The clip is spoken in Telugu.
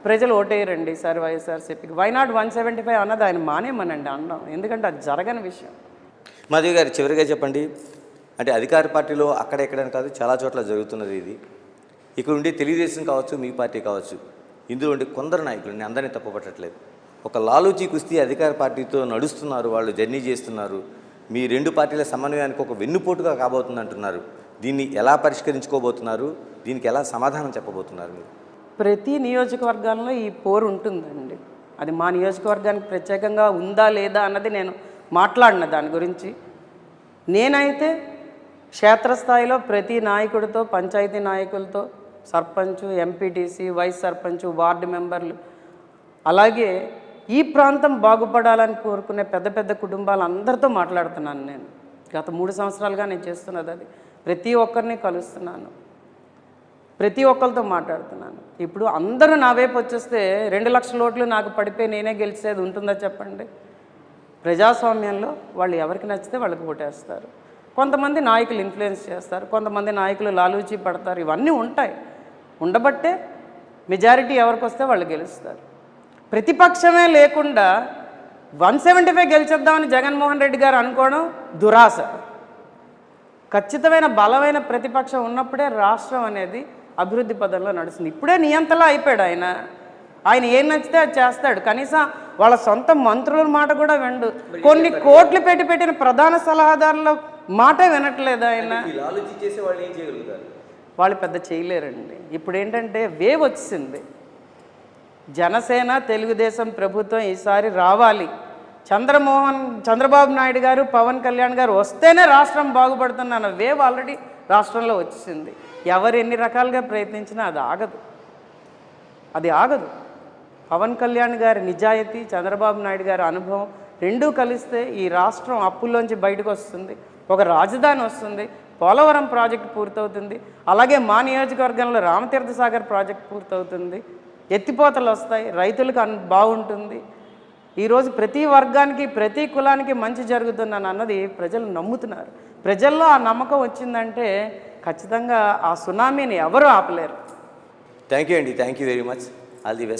ప్రజలు ఓటేయరండి సార్ వైఎస్ఆర్సీపీకి. వైనాట్ 175 అన్నది ఆయన మానేమనండి అనడం, ఎందుకంటే అది జరగని విషయం. మాధవి గారు, చివరిగా చెప్పండి. అంటే అధికార పార్టీలో అక్కడెక్కడని కాదు, చాలా చోట్ల జరుగుతున్నది ఇది. ఇక్కడ ఉండి తెలుగుదేశం కావచ్చు, మీ పార్టీ కావచ్చు, ఇందులో ఉండి కొందరు నాయకులు, అందరినీ తప్పుపట్టట్లేదు, ఒక లాలూచీ కుస్తీ అధికార పార్టీతో నడుస్తున్నారు, వాళ్ళు జర్నీ చేస్తున్నారు. మీ రెండు పార్టీల సమన్వయానికి ఒక వెన్నుపోటుగా కాబోతుంది అంటున్నారు. దీన్ని ఎలా పరిష్కరించుకోబోతున్నారు? దీనికి ఎలా సమాధానం చెప్పబోతున్నారు మీరు? ప్రతి నియోజకవర్గాల్లో ఈ పోరు ఉంటుందండి. అది మా నియోజకవర్గానికి ప్రత్యేకంగా ఉందా లేదా అన్నది నేను మాట్లాడిన దాని గురించి. నేనైతే క్షేత్రస్థాయిలో ప్రతి నాయకుడితో, పంచాయతీ నాయకులతో, sarpanch, MPTC, vice sarpanch, ward మెంబర్లు, అలాగే ఈ ప్రాంతం బాగుపడాలని కోరుకునే పెద్ద పెద్ద కుటుంబాలందరితో మాట్లాడుతున్నాను. నేను గత 3 సంవత్సరాలుగా నేను చేస్తున్నది అది. ప్రతి ఒక్కరిని కలుస్తున్నాను, ప్రతి ఒక్కరితో మాట్లాడుతున్నాను. ఇప్పుడు అందరూ నా వైపు వచ్చేస్తే 2 లక్షల ఓట్లు నాకు పడిపోయి నేనే గెలిచేది ఉంటుందా చెప్పండి? ప్రజాస్వామ్యంలో వాళ్ళు ఎవరికి నచ్చితే వాళ్ళకి ఓటేస్తారు. కొంతమంది నాయకులు ఇన్ఫ్లుయెన్స్ చేస్తారు, కొంతమంది నాయకులు లాలూచీ పడతారు. ఇవన్నీ ఉంటాయి. ఉండబట్టే మెజారిటీ ఎవరికి వస్తే వాళ్ళు గెలుస్తారు. ప్రతిపక్షమే లేకుండా 175 గెలిచేద్దామని జగన్మోహన్ రెడ్డి గారు అనుకోవడం దురాశ. ఖచ్చితమైన బలమైన ప్రతిపక్షం ఉన్నప్పుడే రాష్ట్రం అనేది అభివృద్ధి పదంలో నడుస్తుంది. ఇప్పుడే నియంతలా అయిపోయాడు ఆయన. ఆయన ఏం నచ్చితే అది చేస్తాడు. కనీసం వాళ్ళ సొంత మంత్రుల మాట కూడా వినడు. కొన్ని కోట్లు పెట్టిన ప్రధాన సలహాదారుల మాటే వినట్లేదు ఆయన. వాళ్ళు పెద్ద చేయలేరండి. ఇప్పుడు ఏంటంటే వేవ్ వచ్చింది. జనసేన, తెలుగుదేశం ప్రభుత్వం ఈసారి రావాలి. చంద్రబాబు నాయుడు గారు, పవన్ కళ్యాణ్ గారు వస్తేనే రాష్ట్రం బాగుపడుతుందన్న వేవ్ ఆల్రెడీ రాష్ట్రంలో వచ్చింది. ఎవరు ఎన్ని రకాలుగా ప్రయత్నించినా అది ఆగదు. పవన్ కళ్యాణ్ గారి నిజాయితీ, చంద్రబాబు నాయుడు గారి అనుభవం రెండూ కలిస్తే ఈ రాష్ట్రం అప్పుల్లోంచి బయటకు వస్తుంది. ఒక రాజధాని వస్తుంది, పోలవరం ప్రాజెక్టు పూర్తవుతుంది, అలాగే మా నియోజకవర్గంలో రామతీర్థసాగర్ ప్రాజెక్టు పూర్తవుతుంది, ఎత్తిపోతలు వస్తాయి, రైతులకు బాగుంటుంది. ఈరోజు ప్రతి వర్గానికి, ప్రతి కులానికి మంచి జరుగుతుందని అన్నది ప్రజలు నమ్ముతున్నారు. ప్రజల్లో ఆ నమ్మకం వచ్చిందంటే ఖచ్చితంగా ఆ సునామీని ఎవరు ఆపలేరు. థ్యాంక్ యూ అండి. Thank you very much. All the best.